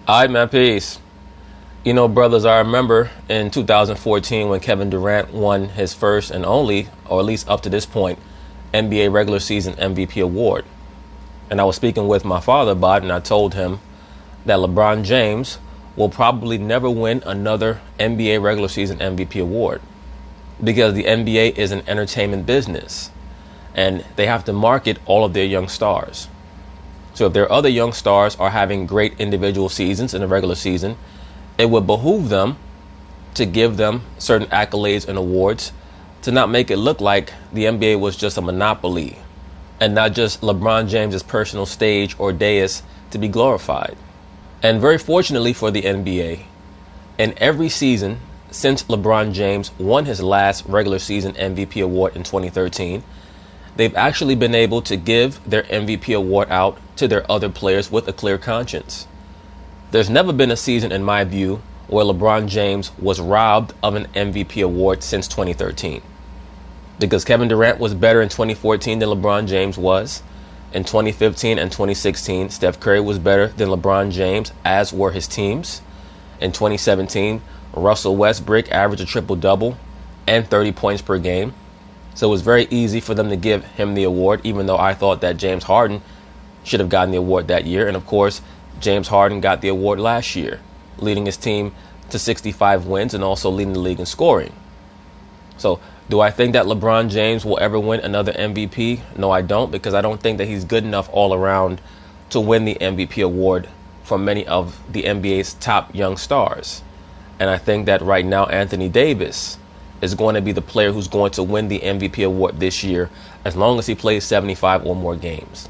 All right, man, peace. You know, brothers, I remember in 2014 when Kevin Durant won his first and only, or at least up to this point, NBA regular season MVP award. And I was speaking with my father about it, and I told him that LeBron James will probably never win another NBA regular season MVP award because the NBA is an entertainment business and they have to market all of their young stars. So if their other young stars are having great individual seasons in the regular season, it would behoove them to give them certain accolades and awards to not make it look like the NBA was just a monopoly and not just LeBron James's personal stage or dais to be glorified. And very fortunately for the NBA, in every season since LeBron James won his last regular season MVP award in 2013, they've actually been able to give their MVP award out to their other players with a clear conscience. There's never been a season, in my view, where LeBron James was robbed of an MVP award since 2013. Because Kevin Durant was better in 2014 than LeBron James was. In 2015 and 2016, Steph Curry was better than LeBron James, as were his teams. In 2017, Russell Westbrook averaged a triple-double and 30 points per game. So it was very easy for them to give him the award, even though I thought that James Harden should have gotten the award that year. And of course, James Harden got the award last year, leading his team to 65 wins and also leading the league in scoring. So do I think that LeBron James will ever win another MVP? No, I don't, because I don't think that he's good enough all around to win the MVP award from many of the NBA's top young stars. And I think that right now Anthony Davis is going to be the player who's going to win the MVP award this year as long as he plays 75 or more games.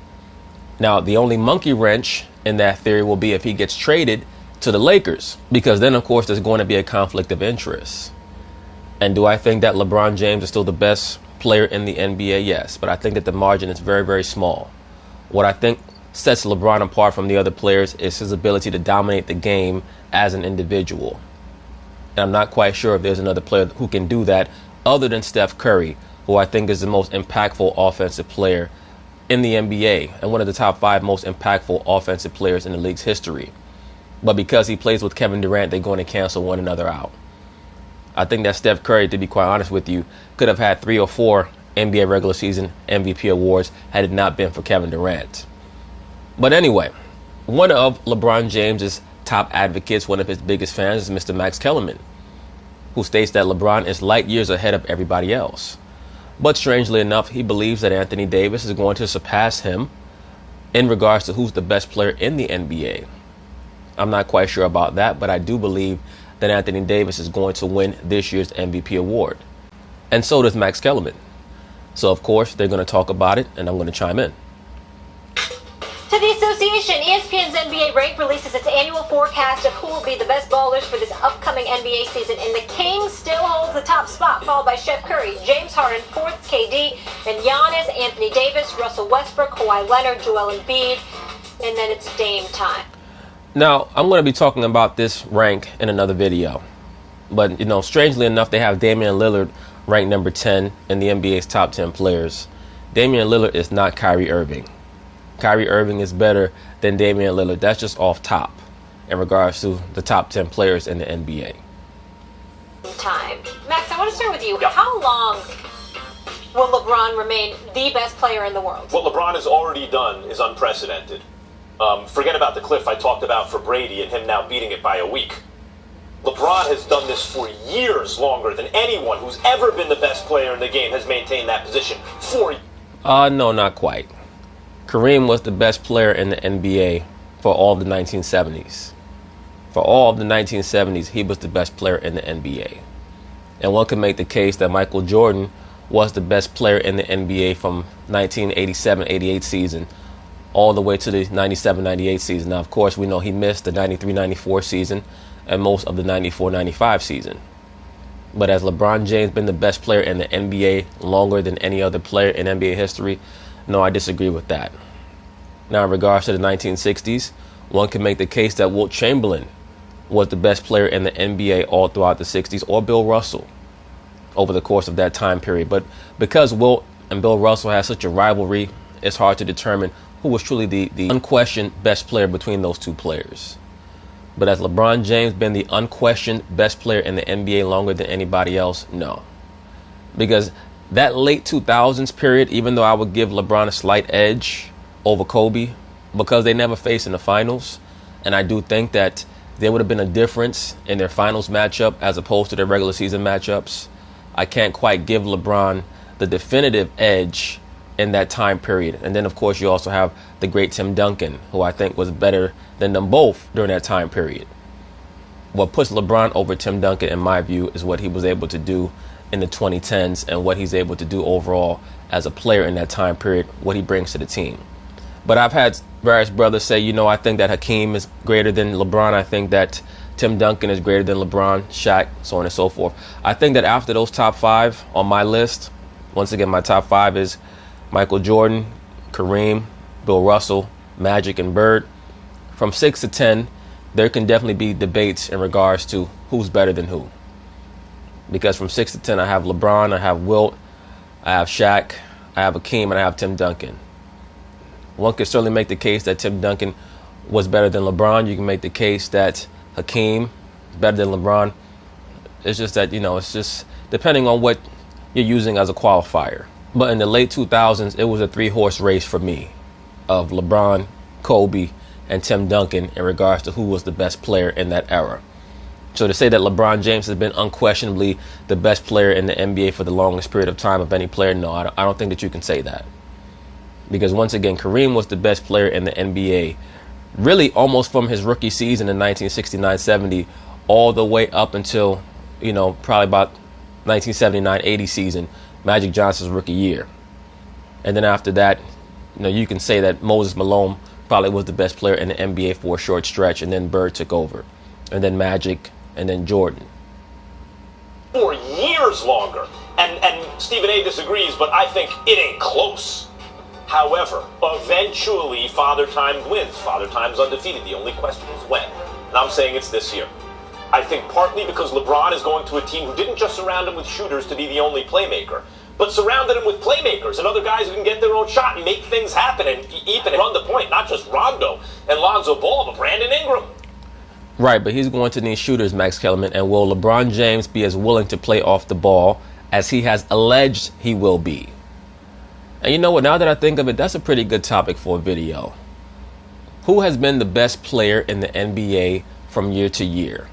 Now, the only monkey wrench in that theory will be if he gets traded to the Lakers, because then, of course, there's going to be a conflict of interest. And do I think that LeBron James is still the best player in the NBA? Yes, but I think that the margin is very, very small. What I think sets LeBron apart from the other players is his ability to dominate the game as an individual. And I'm not quite sure if there's another player who can do that other than Steph Curry, who I think is the most impactful offensive player in the NBA and one of the top 5 most impactful offensive players in the league's history. But because he plays with Kevin Durant, they're going to cancel one another out. I think that Steph Curry, to be quite honest with you, could have had 3 or 4 NBA regular season MVP awards had it not been for Kevin Durant. But anyway, one of LeBron James's top advocates, one of his biggest fans, is Mr. Max Kellerman, who states that LeBron is light years ahead of everybody else. But strangely enough, he believes that Anthony Davis is going to surpass him in regards to who's the best player in the NBA. I'm not quite sure about that, but I do believe that Anthony Davis is going to win this year's MVP award. And so does Max Kellerman. So, of course, they're going to talk about it, and I'm going to chime in. To the association, ESPN's NBA Rank releases its annual forecast of who will be the best ballers for this upcoming NBA season, and the King still holds the top spot, followed by Steph Curry, James Harden, 4th KD, then Giannis, Anthony Davis, Russell Westbrook, Kawhi Leonard, Joel Embiid, and then it's Dame time. Now, I'm going to be talking about this rank in another video. But, you know, strangely enough, they have Damian Lillard ranked number 10 in the NBA's top 10 players. Damian Lillard is not Kyrie Irving. Kyrie Irving is better than Damian Lillard. That's just off top in regards to the top 10 players in the NBA. Time. Max, I want to start with you. Yep. How long will LeBron remain the best player in the world? What LeBron has already done is unprecedented. Forget about the cliff I talked about for Brady and him now beating it by a week. LeBron has done this for years longer than anyone who's ever been the best player in the game has maintained that position for. No, not quite. Kareem was the best player in the NBA for all of the 1970s. For all of the 1970s, he was the best player in the NBA. And one could make the case that Michael Jordan was the best player in the NBA from 1987-88 season all the way to the 97-98 season. Now, of course, we know he missed the 93-94 season and most of the 94-95 season. But has LeBron James been the best player in the NBA longer than any other player in NBA history? No, I disagree with that. Now, in regards to the 1960s, one can make the case that Wilt Chamberlain was the best player in the NBA all throughout the 60s, or Bill Russell over the course of that time period. But because Wilt and Bill Russell had such a rivalry, it's hard to determine who was truly the unquestioned best player between those two players. But has LeBron James been the unquestioned best player in the NBA longer than anybody else? No. Because that late 2000s period, even though I would give LeBron a slight edge over Kobe, because they never faced in the finals, and I do think that there would have been a difference in their finals matchup as opposed to their regular season matchups. I can't quite give LeBron the definitive edge in that time period. And then, of course, you also have the great Tim Duncan, who I think was better than them both during that time period. What puts LeBron over Tim Duncan, in my view, is what he was able to do in the 2010s and what he's able to do overall as a player in that time period, what he brings to the team. But I've had various brothers say, you know, I think that Hakeem is greater than LeBron. I think that Tim Duncan is greater than LeBron, Shaq, so on and so forth. I think that after those top five on my list, once again, my top five is Michael Jordan, Kareem, Bill Russell, Magic, and Bird. From 6 to 10, there can definitely be debates in regards to who's better than who. Because from 6 to 10, I have LeBron, I have Wilt, I have Shaq, I have Hakeem, and I have Tim Duncan. One could certainly make the case that Tim Duncan was better than LeBron. You can make the case that Hakeem is better than LeBron. It's just that, you know, it's just depending on what you're using as a qualifier. But in the late 2000s, it was a three-horse race for me of LeBron, Kobe, and Tim Duncan in regards to who was the best player in that era. So to say that LeBron James has been unquestionably the best player in the NBA for the longest period of time of any player, no, I don't think that you can say that. Because once again, Kareem was the best player in the NBA, really almost from his rookie season in 1969-70 all the way up until, you know, probably about 1979-80 season, Magic Johnson's rookie year. And then after that, you know, you can say that Moses Malone probably was the best player in the NBA for a short stretch, and then Bird took over, and then Magic, and then Jordan. For years longer. And Stephen A. disagrees, but I think it ain't close. However, eventually Father Time wins. Father Time's undefeated. The only question is when. And I'm saying it's this year. I think partly because LeBron is going to a team who didn't just surround him with shooters to be the only playmaker, but surrounded him with playmakers and other guys who can get their own shot and make things happen and even run the point. Not just Rondo and Lonzo Ball, but Brandon Ingram. Right, but he's going to need shooters, Max Kellerman. And will LeBron James be as willing to play off the ball as he has alleged he will be? And you know what? Now that I think of it, that's a pretty good topic for a video. Who has been the best player in the NBA from year to year?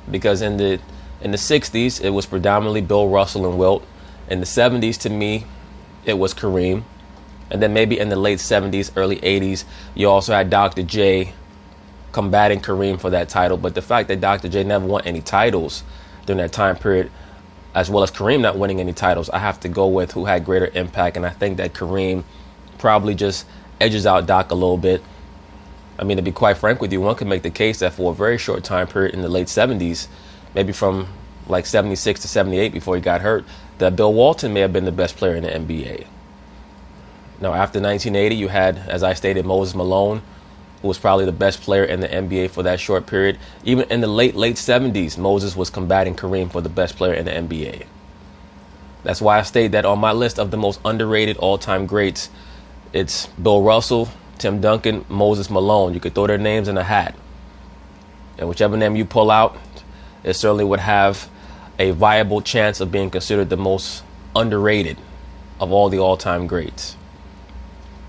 Because in the 60s, it was predominantly Bill Russell and Wilt. In the 70s, to me, it was Kareem. And then maybe in the late 70s, early 80s, you also had Dr. J combating Kareem for that title. But the fact that Dr. J never won any titles during that time period, as well as Kareem not winning any titles, I have to go with who had greater impact. And I think that Kareem probably just edges out Doc a little bit. I mean, to be quite frank with you, one could make the case that for a very short time period in the late 70s, maybe from like 76 to 78 before he got hurt, that Bill Walton may have been the best player in the NBA. Now, after 1980, you had, as I stated, Moses Malone, who was probably the best player in the NBA for that short period. Even in the late 70s, Moses was combating Kareem for the best player in the NBA. That's why I state that on my list of the most underrated all-time greats, it's Bill Russell, Tim Duncan, Moses Malone. You could throw their names in a hat. And whichever name you pull out, it certainly would have a viable chance of being considered the most underrated of all the all-time greats.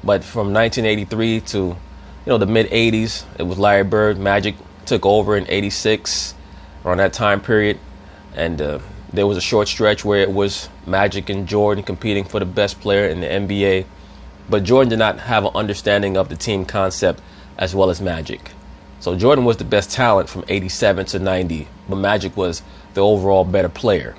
But from 1983 to the mid 80s, it was Larry Bird. Magic took over in 86, around that time period. And there was a short stretch where it was Magic and Jordan competing for the best player in the NBA. But Jordan did not have an understanding of the team concept as well as Magic. So Jordan was the best talent from 87 to 90, but Magic was the overall better player.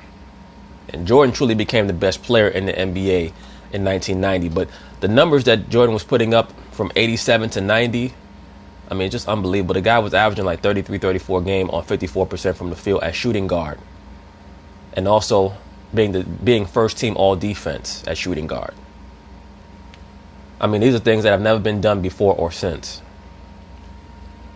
And Jordan truly became the best player in the NBA in 1990. But the numbers that Jordan was putting up from 87 to 90, I mean, just unbelievable. The guy was averaging like 33, 34 game on 54% from the field as shooting guard. And also being first team all defense at shooting guard. I mean, these are things that have never been done before or since.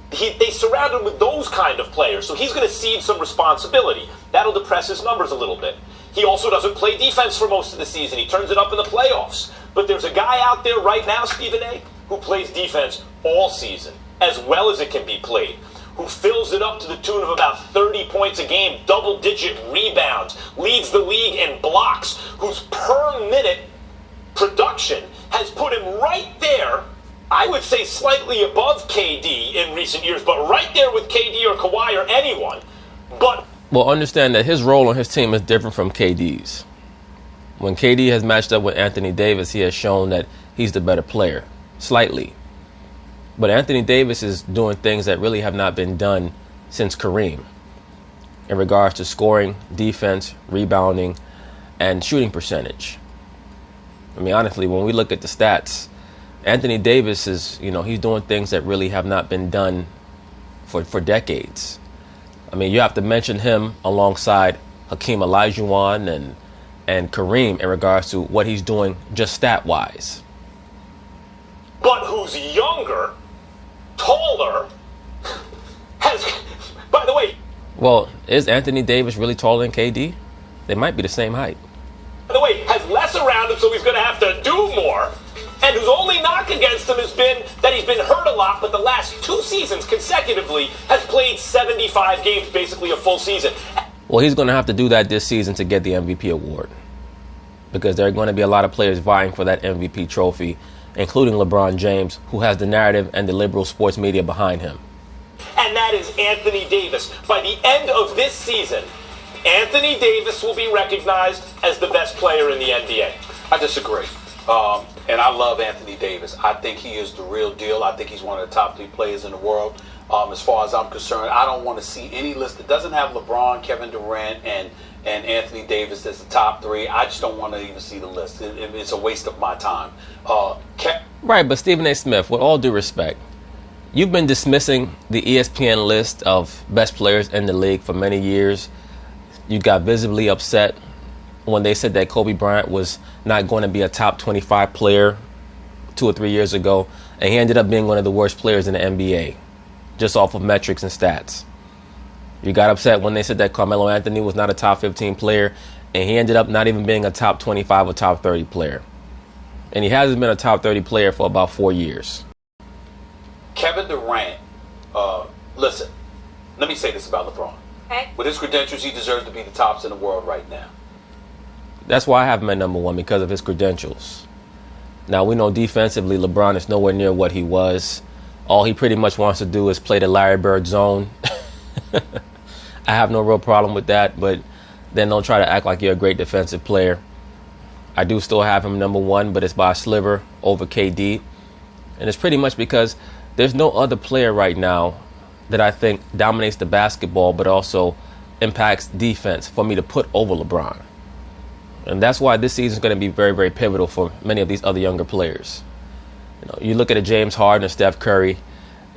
They surround him with those kind of players, so he's going to cede some responsibility. That'll depress his numbers a little bit. He also doesn't play defense for most of the season. He turns it up in the playoffs. But there's a guy out there right now, Stephen A., who plays defense all season, as well as it can be played. who fills it up to the tune of about 30 points a game, double-digit rebounds, leads the league in blocks, whose per-minute production has put him right there, I would say slightly above KD in recent years, but right there with KD or Kawhi or anyone. But well, understand that his role on his team is different from KD's. When KD has matched up with Anthony Davis, he has shown that he's the better player, slightly. But Anthony Davis is doing things that really have not been done since Kareem in regards to scoring, defense, rebounding, and shooting percentage. I mean, honestly, when we look at the stats, Anthony Davis is, he's doing things that really have not been done for decades. I mean, you have to mention him alongside Hakeem Olajuwon and Kareem in regards to what he's doing just stat-wise. But who's younger, taller, by the way... Well, is Anthony Davis really taller than KD? They might be the same height. By the way, has less around him, so he's going to have to do more. And whose only knock against him has been that he's been hurt a lot, but the last 2 seasons consecutively has played 75 games, basically a full season. Well, he's going to have to do that this season to get the MVP award, because there are going to be a lot of players vying for that MVP trophy, including LeBron James, who has the narrative and the liberal sports media behind him. And that is Anthony Davis. By the end of this season, Anthony Davis will be recognized as the best player in the NBA. I disagree. And I love Anthony Davis. I think he is the real deal. I think he's one of the top 3 players in the world. As far as I'm concerned, I don't want to see any list that doesn't have LeBron, Kevin Durant, and Anthony Davis as the top 3. I just don't want to even see the list. It's a waste of my time. Right, but Stephen A. Smith, with all due respect, you've been dismissing the ESPN list of best players in the league for many years. You got visibly upset when they said that Kobe Bryant was not going to be a top 25 player 2 or 3 years ago, and he ended up being one of the worst players in the NBA, just off of metrics and stats. You got upset when they said that Carmelo Anthony was not a top 15 player, and he ended up not even being a top 25 or top 30 player. And he hasn't been a top 30 player for about 4 years. Kevin Durant, listen, let me say this about LeBron. Okay. With his credentials, he deserves to be the tops in the world right now. That's why I have him at number 1, because of his credentials. Now, we know defensively LeBron is nowhere near what he was. All he pretty much wants to do is play the Larry Bird zone. I have no real problem with that, but then don't try to act like you're a great defensive player. I do still have him number 1, but it's by a sliver over KD. And it's pretty much because there's no other player right now that I think dominates the basketball but also impacts defense for me to put over LeBron. And that's why this season is going to be very, very pivotal for many of these other younger players. You look at a James Harden or Steph Curry,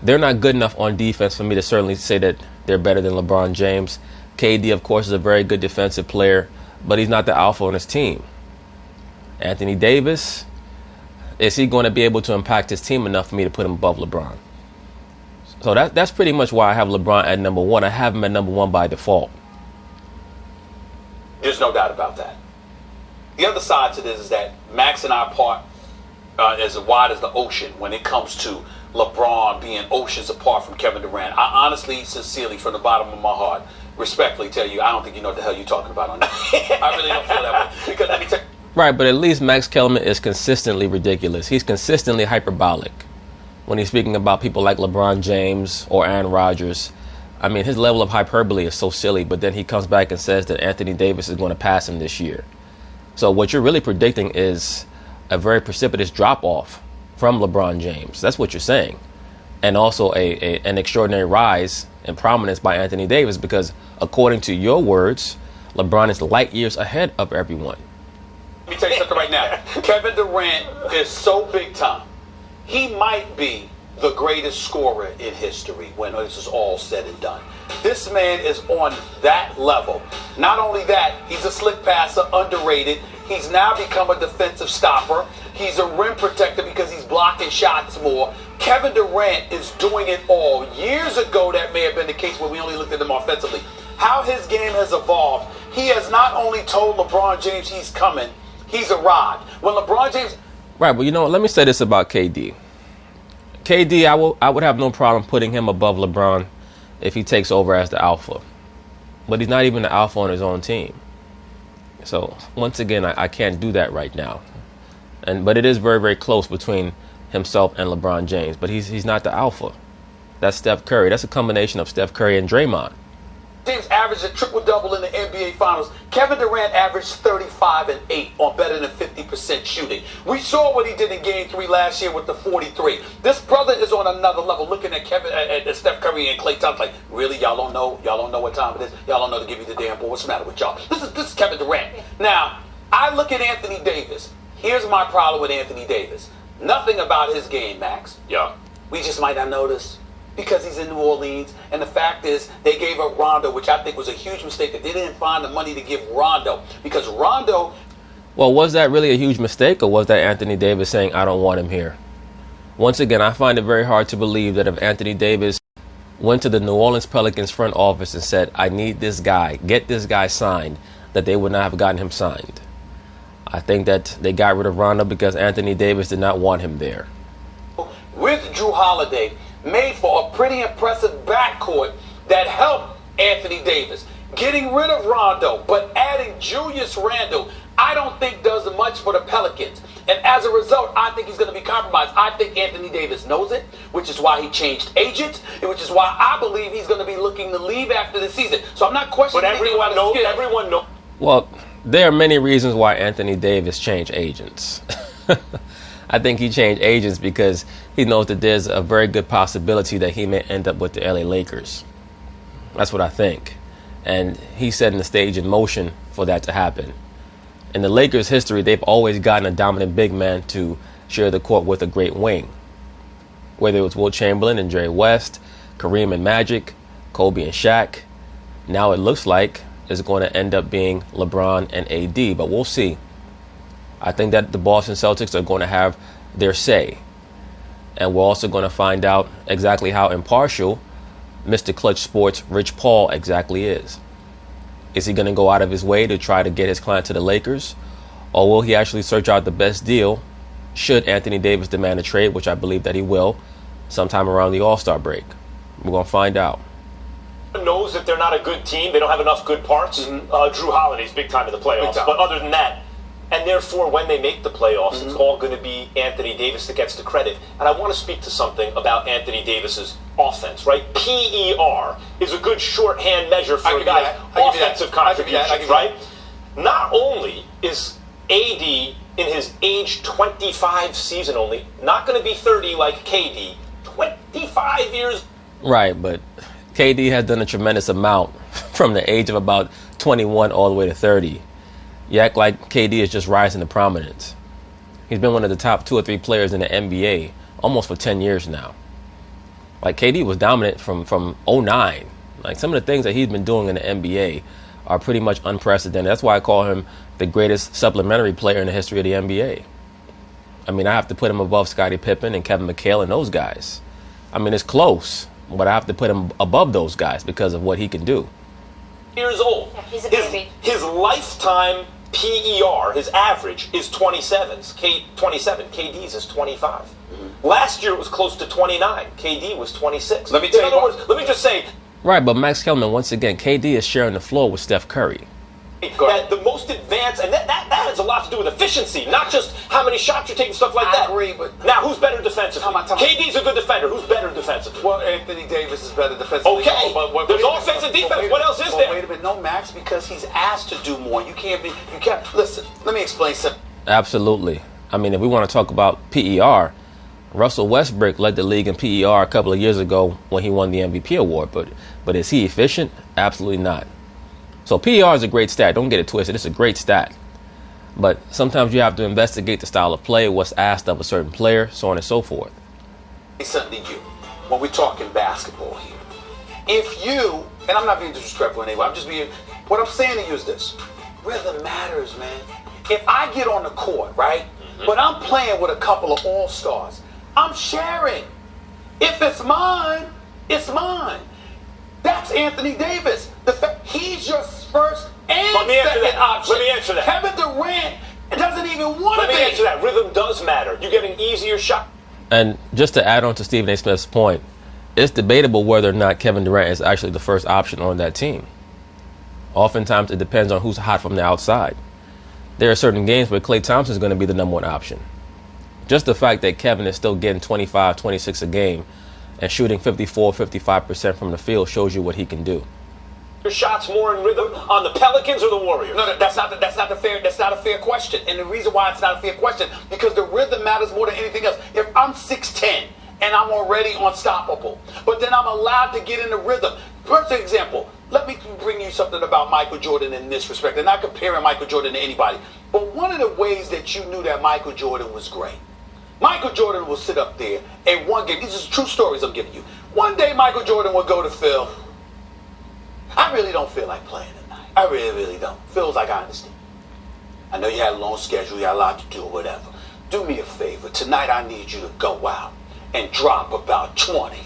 they're not good enough on defense for me to certainly say that they're better than LeBron James. KD, of course, is a very good defensive player, but he's not the alpha on his team. Anthony Davis, is he going to be able to impact his team enough for me to put him above LeBron? So that's pretty much why I have LeBron at number 1. I have him at number 1 by default. There's no doubt about that. The other side to this is that Max and I part as wide as the ocean when it comes to LeBron being oceans apart from Kevin Durant. I honestly, sincerely, from the bottom of my heart, respectfully tell you, I don't think you know what the hell you're talking about on that. I really don't feel that way. Because let me tell you. Right, but at least Max Kellerman is consistently ridiculous. He's consistently hyperbolic when he's speaking about people like LeBron James or Aaron Rodgers. I mean, his level of hyperbole is so silly, but then he comes back and says that Anthony Davis is going to pass him this year. So what you're really predicting is a very precipitous drop-off from LeBron James. That's what you're saying. And also an extraordinary rise in prominence by Anthony Davis, because according to your words, LeBron is light years ahead of everyone. Let me tell you something right now. Kevin Durant is so big time. He might be the greatest scorer in history when this is all said and done. This man is on that level. Not only that, he's a slick passer, underrated. He's now become a defensive stopper. He's a rim protector because he's blocking shots more. Kevin Durant is doing it all. Years ago, that may have been the case where we only looked at him offensively. How his game has evolved. He has not only told LeBron James he's coming, he's arrived. When LeBron James... Right, but you know what? Let me say this about KD. KD, I would have no problem putting him above LeBron if he takes over as the alpha. But he's not even the alpha on his own team. So once again, I can't do that right now. But it is very, very close between himself and LeBron James. But he's not the alpha. That's Steph Curry. That's a combination of Steph Curry and Draymond. James averaged a triple-double in the NBA Finals. Kevin Durant averaged 35 and 8 on better than 50% shooting. We saw what he did in Game 3 last year with the 43. This brother is on another level. Looking at at Steph Curry and Klay Thompson, like, really, y'all don't know? Y'all don't know what time it is? Y'all don't know to give you the damn ball? What's the matter with y'all? This is Kevin Durant. Now, I look at Anthony Davis. Here's my problem with Anthony Davis. Nothing about his game, Max. Yeah. We just might not notice. Because he's in New Orleans, and the fact is they gave up Rondo, which I think was a huge mistake that they didn't find the money to give Rondo. Because Rondo... Well, was that really a huge mistake, or was that Anthony Davis saying, I don't want him here? Once again, I find it very hard to believe that if Anthony Davis went to the New Orleans Pelicans front office and said, I need this guy, get this guy signed, that they would not have gotten him signed. I think that they got rid of Rondo because Anthony Davis did not want him there. With Drew Holiday, made for a pretty impressive backcourt that helped Anthony Davis. Getting rid of Rondo, but adding Julius Randle, I don't think does much for the Pelicans. And as a result, I think he's going to be compromised. I think Anthony Davis knows it, which is why he changed agents, and which is why I believe he's going to be looking to leave after the season. So I'm not questioning. But everyone knows. Well, there are many reasons why Anthony Davis changed agents. I think he changed agents because he knows that there's a very good possibility that he may end up with the LA Lakers. That's what I think. And he's setting the stage in motion for that to happen. In the Lakers' history, they've always gotten a dominant big man to share the court with a great wing. Whether it was Wilt Chamberlain and Jerry West, Kareem and Magic, Kobe and Shaq. Now it looks like it's going to end up being LeBron and AD, but we'll see. I think that the Boston Celtics are going to have their say. And we're also going to find out exactly how impartial Mr. Clutch Sports' Rich Paul exactly is. Is he going to go out of his way to try to get his client to the Lakers? Or will he actually search out the best deal should Anthony Davis demand a trade, which I believe that he will, sometime around the All-Star break? We're going to find out. Knows that they're not a good team. They don't have enough good parts. Drew Holiday's big time in the playoffs. But other than that, and therefore, when they make the playoffs, it's all going to be Anthony Davis that gets the credit. And I want to speak to something about Anthony Davis's offense, right? PER is a good shorthand measure for a guy's offensive contributions, right? Not only is AD in his age 25 season only not going to be 30 like KD, 25 years. Right, but KD has done a tremendous amount from the age of about 21 all the way to 30. You act like KD is just rising to prominence. He's been one of the top 2 or 3 players in the NBA almost for 10 years now. Like, KD was dominant from 09. Like, some of the things that he's been doing in the NBA are pretty much unprecedented. That's why I call him the greatest supplementary player in the history of the NBA. I mean, I have to put him above Scottie Pippen and Kevin McHale and those guys. I mean, it's close, but I have to put him above those guys because of what he can do. Years old. Yeah, he's a baby. His lifetime PER, his average, is 27. KD's is 25. Last year it was close to 29. KD was 26. Let me tell you what. Let me just say. Right, but Max Kellerman, once again, KD is sharing the floor with Steph Curry. That the most advanced, and that has a lot to do with efficiency, not just how many shots you're taking, stuff like that. I agree, but now who's better defensively? Time out. KD's a good defender. Who's better defensively? Well, Anthony Davis is better defensively. Okay, there's offense and defense. What else is there? Wait a minute, no, Max, because he's asked to do more. You can't. Listen, let me explain something. Absolutely. I mean, if we want to talk about PER, Russell Westbrook led the league in PER a couple of years ago when he won the MVP award. But is he efficient? Absolutely not. So PER is a great stat. Don't get it twisted. It's a great stat. But sometimes you have to investigate the style of play, what's asked of a certain player, so on and so forth. Something to you when we're talking basketball here. If you, and I'm not being disrespectful anyway, what I'm saying to you is this. Rhythm matters, man. If I get on the court, right, but I'm playing with a couple of all-stars, I'm sharing. If it's mine, it's mine. That's Anthony Davis. He's your first and second option. Let me answer that. Kevin Durant doesn't even want to be. Let me answer that. Rhythm does matter. You get an easier shot. And just to add on to Stephen A. Smith's point, it's debatable whether or not Kevin Durant is actually the first option on that team. Oftentimes, it depends on who's hot from the outside. There are certain games where Klay Thompson is going to be the number one option. Just the fact that Kevin is still getting 25, 26 a game and shooting 54, 55% from the field shows you what he can do. Your shots more in rhythm on the Pelicans or the Warriors? No, that's not a fair question. And the reason why it's not a fair question, because the rhythm matters more than anything else. If I'm 6'10", and I'm already unstoppable, but then I'm allowed to get in the rhythm. Perfect example. Let me bring you something about Michael Jordan in this respect. And not comparing Michael Jordan to anybody. But one of the ways that you knew that Michael Jordan was great, Michael Jordan will sit up there and one game, these are true stories I'm giving you. One day Michael Jordan would go to Phil, I really don't feel like playing tonight. I really, really don't. Phil's like, I understand. I know you had a long schedule, you had a lot to do, whatever. Do me a favor. Tonight I need you to go out and drop about 20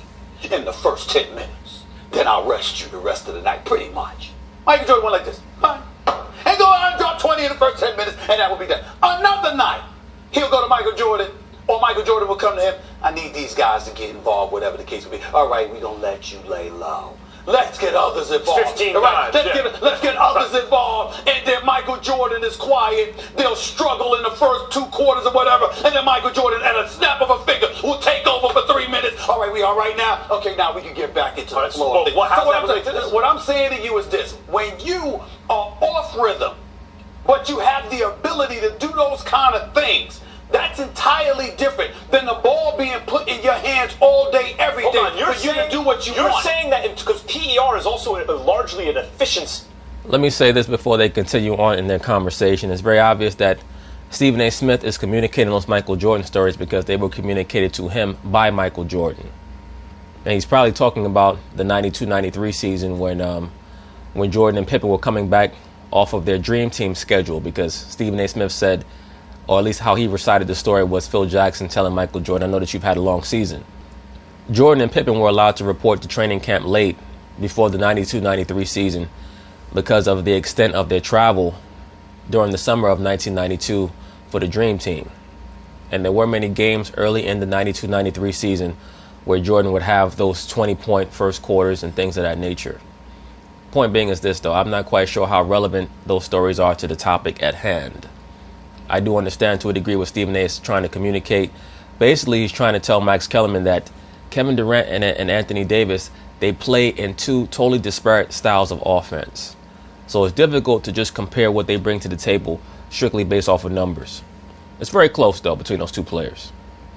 in the first 10 minutes. Then I'll rest you the rest of the night, pretty much. Michael Jordan went like this. Fine. And go out and drop 20 in the first 10 minutes, and that will be done. Another night, he'll go to Michael Jordan, or Michael Jordan will come to him. I need these guys to get involved, whatever the case will be. All right, we're going to let you lay low. Let's get others involved. 15 all right, times, let's get others involved. And then Michael Jordan is quiet. They'll struggle in the first 2 quarters or whatever. And then Michael Jordan, at a snap of a finger, will take over for 3 minutes. All right, we all right now? Okay, now we can get back into the floor. What I'm saying to you is this. When you are off rhythm, but you have the ability to do those kind of things, that's entirely different than the ball being put in your hands all day, every day, for you to do what you want. You're saying that because PER is also largely an efficiency. Let me say this before they continue on in their conversation. It's very obvious that Stephen A. Smith is communicating those Michael Jordan stories because they were communicated to him by Michael Jordan. And he's probably talking about the 92-93 season when Jordan and Pippen were coming back off of their Dream Team schedule, because Stephen A. Smith said, or at least how he recited the story, was Phil Jackson telling Michael Jordan, I know that you've had a long season. Jordan and Pippen were allowed to report to training camp late before the 92-93 season because of the extent of their travel during the summer of 1992 for the Dream Team. And there were many games early in the 92-93 season where Jordan would have those 20-point first quarters and things of that nature. Point being is this, though, I'm not quite sure how relevant those stories are to the topic at hand. I do understand to a degree what Stephen A. is trying to communicate. Basically, he's trying to tell Max Kellerman that Kevin Durant and Anthony Davis, they play in 2 totally disparate styles of offense. So it's difficult to just compare what they bring to the table strictly based off of numbers. It's very close, though, between those 2 players.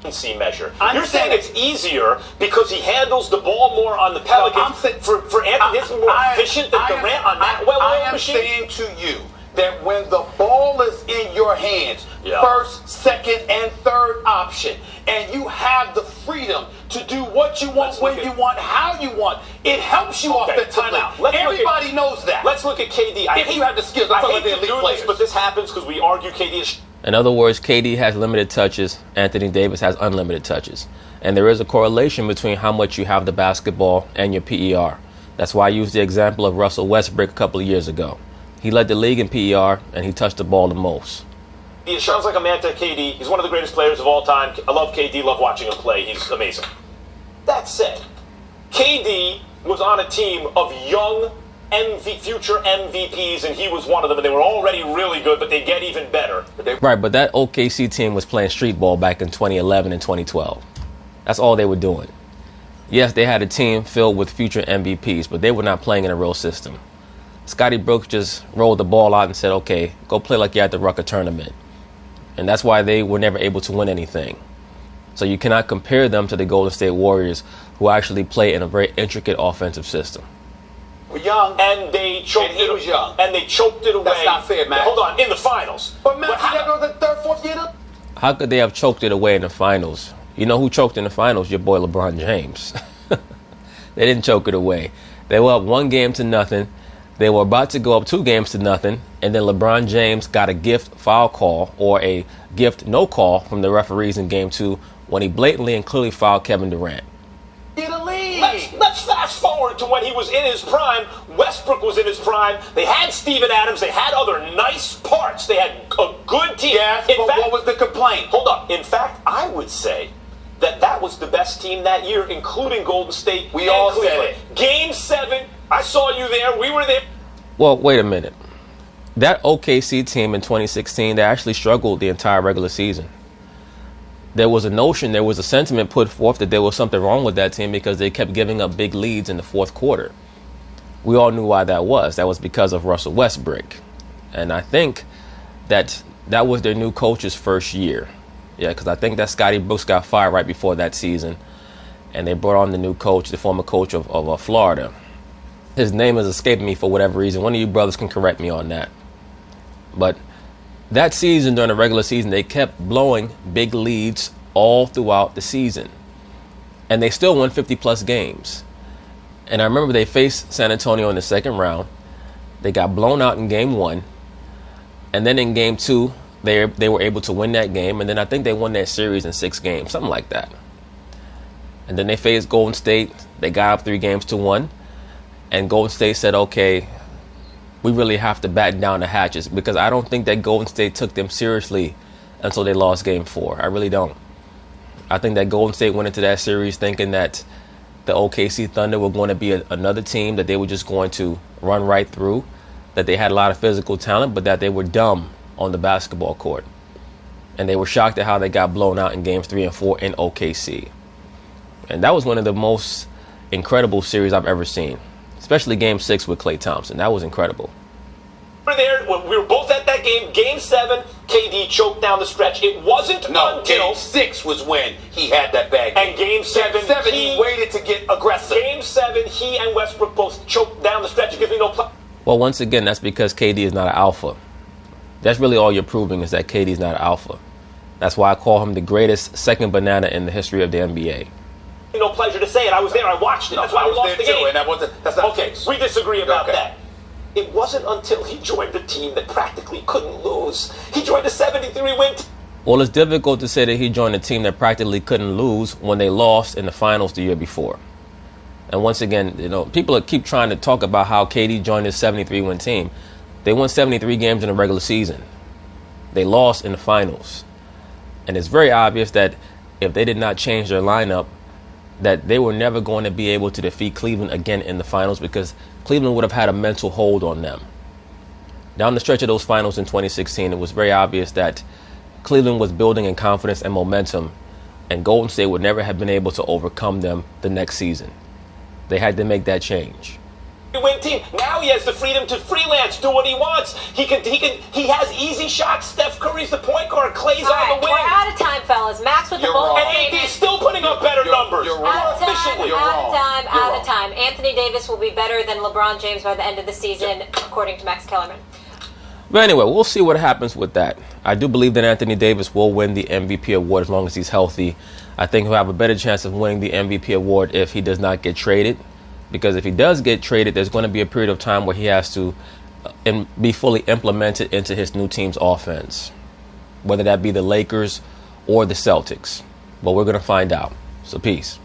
Measure. You're saying it's easier because he handles the ball more on the Pelicans. For Anthony, it's more efficient than Durant on that well-oiled machine? I am saying to you that when the ball is in your hands, first, second, and third option, and you have the freedom to do what you want, when you want, how you want, it helps you offensively. Everybody knows that. Let's look at KD. If you have the skills, I hate to do this, but this happens because we argue KD is... In other words, KD has limited touches, Anthony Davis has unlimited touches. And there is a correlation between how much you have the basketball and your PER. That's why I used the example of Russell Westbrook a couple of years ago. He led the league in PER, and he touched the ball the most. He sounds like a man to KD. He's one of the greatest players of all time. I love KD, love watching him play. He's amazing. That said, KD was on a team of young future MVPs, and he was one of them, and they were already really good, but they get even better. Right, but that OKC team was playing street ball back in 2011 and 2012. That's all they were doing. Yes, they had a team filled with future MVPs, but they were not playing in a real system. Scotty Brooks just rolled the ball out and said, okay, go play like you're at the Rucker tournament. And that's why they were never able to win anything. So you cannot compare them to the Golden State Warriors, who actually play in a very intricate offensive system. We're young. And they choked he was young. And they choked it away. That's not fair, man. Hold on, in the finals. But man, how the third, fourth year? How could they have choked it away in the finals? You know who choked in the finals? Your boy LeBron James. They didn't choke it away. They were up 1-0. They were about to go up 2-0, and then LeBron James got a gift foul call, or a gift no call, from the referees in Game 2 when he blatantly and clearly fouled Kevin Durant. Let's fast forward to when he was in his prime. Westbrook was in his prime. They had Steven Adams. They had other nice parts. They had a good team. Yes, but what was the complaint? Hold up. In fact, I would say that was the best team that year, including Golden State. We and all Cleveland. said it. Game 7, I saw you there. We were there. Well, wait a minute. That OKC team in 2016, they actually struggled the entire regular season. There was a sentiment put forth that there was something wrong with that team because they kept giving up big leads in the fourth quarter. We all knew why that was. That was because of Russell Westbrook. And I think that was their new coach's first year. Yeah, because I think that Scotty Brooks got fired right before that season. And they brought on the new coach, the former coach of Florida. His name is escaping me for whatever reason. One of you brothers can correct me on that. But that season, during the regular season, they kept blowing big leads all throughout the season. And they still won 50-plus games. And I remember they faced San Antonio in the second round. They got blown out in game 1. And then in game 2, they were able to win that game. And then I think they won that series in 6 games, something like that. And then they faced Golden State. They got up 3-1. And Golden State said, okay, we really have to batten down the hatches, because I don't think that Golden State took them seriously until they lost game 4. I really don't. I think that Golden State went into that series thinking that the OKC Thunder were going to be another team that they were just going to run right through, that they had a lot of physical talent, but that they were dumb on the basketball court. And they were shocked at how they got blown out in games 3 and 4 in OKC. And that was one of the most incredible series I've ever seen, especially game 6 with Klay Thompson. That was incredible. We were there. We were both at that game. Game 7, KD choked down the stretch. It wasn't until game 6 was when he had that bag. And game 7, he waited to get aggressive. Game 7, he and Westbrook both choked down the stretch. It gives me no play. Well, once again, that's because KD is not an alpha. That's really all you're proving, is that KD is not an alpha. That's why I call him the greatest second banana in the history of the NBA. No pleasure to say it. I was there. I watched it. That's why we lost the game. And that's not okay, we disagree about that. It wasn't until he joined a team that practically couldn't lose. He joined a 73-win team. Well, it's difficult to say that he joined a team that practically couldn't lose when they lost in the finals the year before. And once again, people keep trying to talk about how KD joined his 73-win team. They won 73 games in the regular season. They lost in the finals. And it's very obvious that if they did not change their lineup, that they were never going to be able to defeat Cleveland again in the finals, because Cleveland would have had a mental hold on them. Down the stretch of those finals in 2016, it was very obvious that Cleveland was building in confidence and momentum, and Golden State would never have been able to overcome them the next season. They had to make that change. Win team. Now he has the freedom to freelance, do what he wants. He has easy shots. Steph Curry's the point guard. Clay's on the wing. We're out of time, fellas. Max with the ball. And AD's still putting up better numbers. You're wrong. Out of time. Anthony Davis will be better than LeBron James by the end of the season, according to Max Kellerman. But anyway, we'll see what happens with that. I do believe that Anthony Davis will win the MVP award as long as he's healthy. I think he'll have a better chance of winning the MVP award if he does not get traded. Because if he does get traded, there's going to be a period of time where he has to be fully implemented into his new team's offense, whether that be the Lakers or the Celtics. But we're going to find out. So peace.